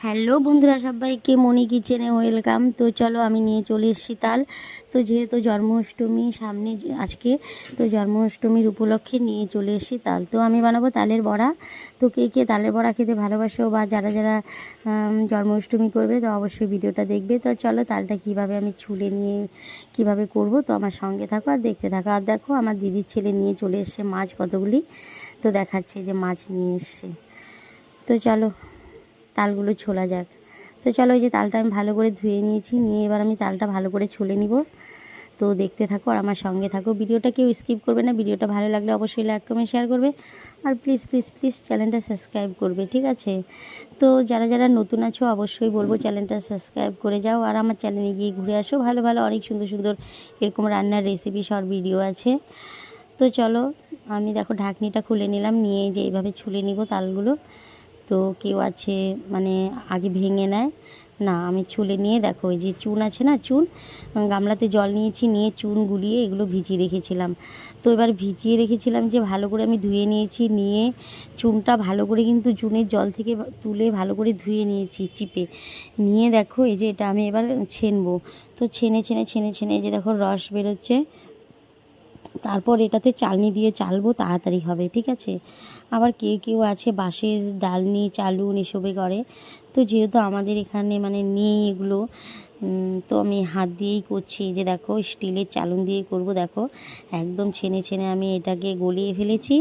Hello বন্ধুরা, সবাইকে মনি কিচেনে ওয়েলকাম। তো চলো আমি নিয়ে চলে এসেছি তাল। তো যেহেতু জন্মাষ্টমী সামনে আজকে, তো জন্মাষ্টমীর উপলক্ষে নিয়ে চলে এসেছি তাল। তো আমি বানাবো তালের বড়া। তো কে কে তালের বড়া খেতে ভালোবাসো বা যারা যারা জন্মাষ্টমী করবে, তো অবশ্যই ভিডিওটা দেখবে। তো চলো তালটা কিভাবে আমি ছুলে নিয়ে কিভাবে করব, তো আমার সঙ্গে থাকো আর দেখতে থাকো। আর দেখো আমার দিদির ছেলে নিয়ে চলে এসছে মাছ কতগুলি, তো দেখাচ্ছে যে মাছ নিয়ে এসছে। তো চলো তালগুলো ছোলা যাক। তো চলো, এই যে তালটা আমি ভালো করে ধুয়ে নিয়েছি, নিয়ে এবার আমি তালটা ভালো করে ছুলে নিব। তো দেখতে থাকো আর আমার সঙ্গে থাকো, ভিডিওটা কেউ স্কিপ করবে না। ভিডিওটা ভালো লাগলে অবশ্যই লাইক কমেন্ট শেয়ার করবে, আর প্লিজ প্লিজ প্লিজ চ্যানেলটা সাবস্ক্রাইব করবে, ঠিক আছে? তো যারা যারা নতুন আছো অবশ্যই বলবো চ্যানেলটা সাবস্ক্রাইব করে যাও, আর আমার চ্যানেলে গিয়ে ঘুরে আসো। ভালো ভালো অনেক সুন্দর সুন্দর এরকম রান্নার রেসিপি শর্ট ভিডিও আছে। তো চলো, আমি দেখো ঢাকনিটা খুলে নিলাম, নিয়ে যে এইভাবে ছুলে নিব তালগুলো। তো কেউ আছে মানে আগে ভেঙে নেয়, না আমি ছুলে নিয়ে দেখো, ওই যে চুন আছে না, চুন গামলাতে জল নিয়েছি, নিয়ে চুন গুলিয়ে এগুলো ভিজিয়ে রেখেছিলাম। তো এবার ভিজিয়ে রেখেছিলাম যে ভালো করে আমি ধুয়ে নিয়েছি, নিয়ে চুনটা ভালো করে কিন্তু চুনের জল থেকে তুলে ভালো করে ধুয়ে নিয়েছি চিপে। নিয়ে দেখো এই যে এটা আমি এবার ছেনবো। তো ছেনে ছেনে ছেনে ছেনে এই যে দেখো রস বেরোচ্ছে। তারপর এটাতে চালনি দিয়ে চালবো, তাড়াতাড়ি হবে, ঠিক আছে? আবার কেউ কেউ আছে বাঁশের ডালনি চালুন এসবে করে। তো যেহেতু আমাদের এখানে মানে নেই এগুলো, তো আমি হাত দিয়েই করছি। যে দেখো স্টিলের চালুন দিয়ে করব। দেখো একদম ছেনে ছেনে আমি এটাকে গলিয়ে ফেলেছি।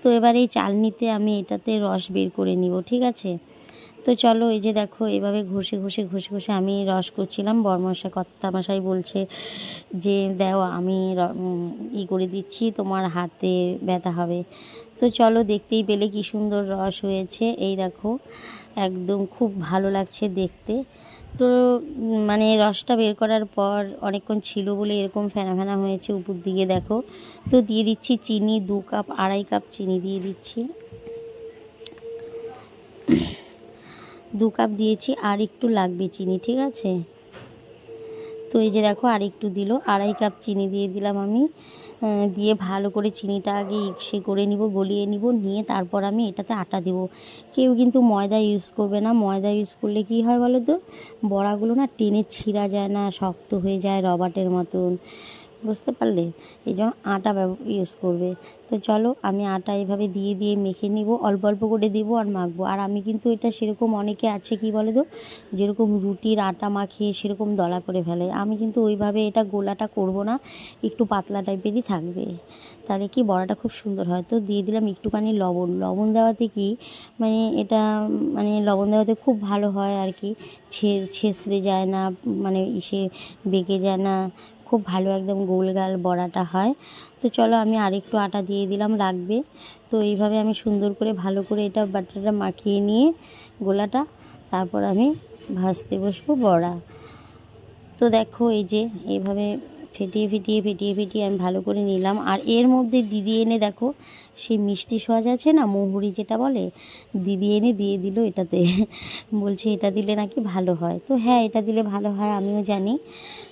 তো এবার এই চালনিতে আমি এটাতে রস বের করে নিব, ঠিক আছে? তো চলো, এই যে দেখো এভাবে ঘষে ঘষে ঘষে ঘষে আমি রস করছিলাম। বরমশাই কর্তামশাই বলছে যে দাও আমি করে দিচ্ছি, তোমার হাতে ব্যথা হবে। তো চলো, দেখতেই পেলে কি সুন্দর রস হয়েছে, এই দেখো একদম খুব ভালো লাগছে দেখতে। তো মানে রসটা বের করার পর অনেকক্ষণ ছিল বলে এরকম ফেনা ফেনা হয়েছে উপর দিকে দেখো। তো দিয়ে দিচ্ছি চিনি, 2 কাপ 2.5 কাপ চিনি দিয়ে দিচ্ছি। 2 কাপ দিয়েছি, আর একটু লাগবে চিনি, ঠিক আছে? তো এই যে দেখো আর একটু দিল, 2.5 কাপ চিনি দিয়ে দিলাম আমি। দিয়ে ভালো করে চিনিটা আগে ইকসে করে নিব, গলিয়ে নিব, নিয়ে তারপর আমি এটাতে আটা দেব। কেউ কিন্তু ময়দা ইউজ করবে না। ময়দা ইউজ করলে কি হয় বলো তো, বড়াগুলো না টেনে ছিঁড়া যায় না, শক্ত হয়ে যায় রবারের মতন, বুঝতে পারলে? এই জন্য আটা ইউজ করবে। তো চলো আমি আটা এভাবে দিয়ে দিয়ে মেখে নিব, অল্প অল্প করে দেবো আর মাখবো। আর আমি কিন্তু এটা সেরকম অনেকে আছে কি বলে তো, যেরকম রুটির আটা মাখিয়ে সেরকম দলা করে ফেলে। আমি কিন্তু ওইভাবে এটা গোলাটা করব না, একটু পাতলা টাইপেরই থাকবে, তাহলে কি বড়াটা খুব সুন্দর হয়। তো দিয়ে দিলাম একটুখানি লবণ। লবণ দেওয়াতে কি মানে এটা মানে লবণ দেওয়াতে খুব ভালো হয় আর কি, ছেঁচড়ে যায় না, মানে বেঁকে যায় না, খুব ভালো একদম গোলগাল বড়াটা হয়। তো চলো আমি আরেকটু আটা দিয়ে দিলাম, লাগবে। তো এইভাবে আমি সুন্দর করে ভালো করে এটা বাটারটা মাখিয়ে নিয়ে গোলাটা, তারপর আমি ভাজতে বসবো বড়া। তো দেখো এই যে এইভাবে ফেটিয়ে ফেটিয়ে ফেটিয়ে ফেটিয়ে আমি ভালো করে নিলাম। আর এর মধ্যে দিদি এনে দেখো সেই মিষ্টি সস আছে না, মহুরি যেটা বলে, দিদি এনে দিয়ে দিল এটাতে। বলছে এটা দিলে নাকি ভালো হয়। তো হ্যাঁ, এটা দিলে ভালো হয় আমিও জানি,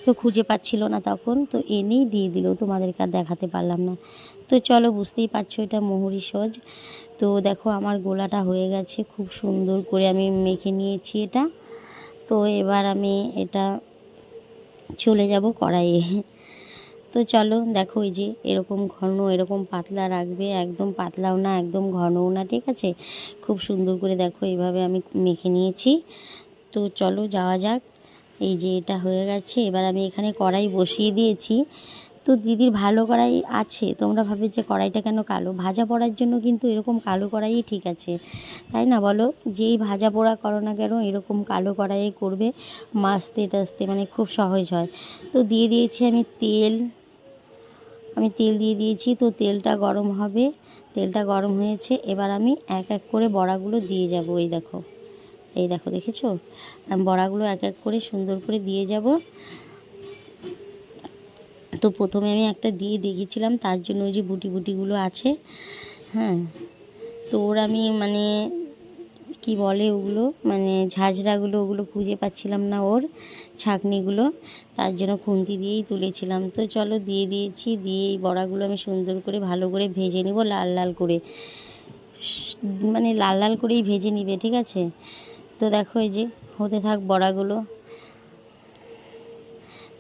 তো খুঁজে পাচ্ছিল না তখন, তো এনেই দিয়ে দিল, তোমাদেরকে আর দেখাতে পারলাম না। তো চলো, বুঝতেই পারছো এটা মহুরি সস। তো দেখো আমার গোলাটা হয়ে গেছে, খুব সুন্দর করে আমি মেখে নিয়েছি এটা। তো এবার আমি এটা চলে যাব কড়াইয়ে। তো চলো দেখো, এই যে এরকম ঘন এরকম পাতলা রাখবে, একদম পাতলাও না একদম ঘনও না, ঠিক আছে? খুব সুন্দর করে দেখো এইভাবে আমি মেখে নিয়েছি। তো চলো যাওয়া যাক। এই যে এটা হয়ে গেছে, এবার আমি এখানে কড়াই বসিয়ে দিয়েছি। তো দিদির ভালো কড়াই আছে, তোমরা ভাবে যে কড়াইটা কেন কালো, ভাজা পোড়ার জন্য কিন্তু এরকম কালো কড়াই ঠিক আছে, তাই না বলো? যেই ভাজা পোড়া করো না কেন এরকম কালো কড়াইয়ে করবে, মাছতে টাছতে মানে খুব সহজ হয়। তো দিয়ে দিয়েছি আমি তেল, আমি তেল দিয়ে দিয়েছি। তো তেলটা গরম হবে, তেলটা গরম হয়েছে, এবার আমি এক এক করে বড়াগুলো দিয়ে যাব। এই দেখো, এই দেখো, দেখেছো? আমি বড়াগুলো এক এক করে সুন্দর করে দিয়ে যাব। তো প্রথমে আমি একটা দিয়ে দেখেছিলাম, তার জন্য ওই যে বুটি বুটিগুলো আছে, হ্যাঁ, তো ওর আমি মানে কি বলে ওগুলো, মানে ঝাঁঝরাগুলো, ওগুলো খুঁজে পাচ্ছিলাম না ওর ছাঁকনিগুলো, তার জন্য খুন্তি দিয়েই তুলেছিলাম। তো চলো দিয়ে দিয়েছি, দিয়ে এই বড়াগুলো আমি সুন্দর করে ভালো করে ভেজে নিব, লাল লাল করে, মানে লাল লাল করেই ভেজে নিবে, ঠিক আছে? তো দেখো এই যে হতে থাক বড়াগুলো।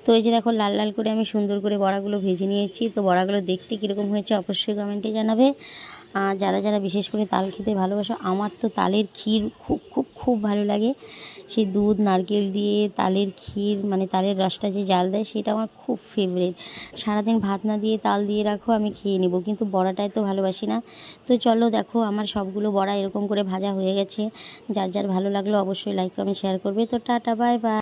তো এই যে দেখো লাল লাল করে আমি সুন্দর করে বড়াগুলো ভেজে নিয়েছি। তো বড়াগুলো দেখতে কীরকম হয়েছে অবশ্যই কমেন্টে জানাবে। আর যারা যারা বিশেষ করে তাল খেতে ভালোবাসো, আমার তো তালের ক্ষীর খুব খুব খুব ভালো লাগে। সেই দুধ নারকেল দিয়ে তালের ক্ষীর, মানে তালের রসটা যে জাল দেয়, সেটা আমার খুব ফেভারিট। সারাদিন ভাত না দিয়ে তাল দিয়ে রাখো, আমি খেয়ে নেব, কিন্তু বড়াটাই তো ভালোবাসি না। তো চলো দেখো আমার সবগুলো বড়া এরকম করে ভাজা হয়ে গেছে। যার যার ভালো লাগলো অবশ্যই লাইক কমেন্ট শেয়ার করবে। তো টাটা বাই বাই।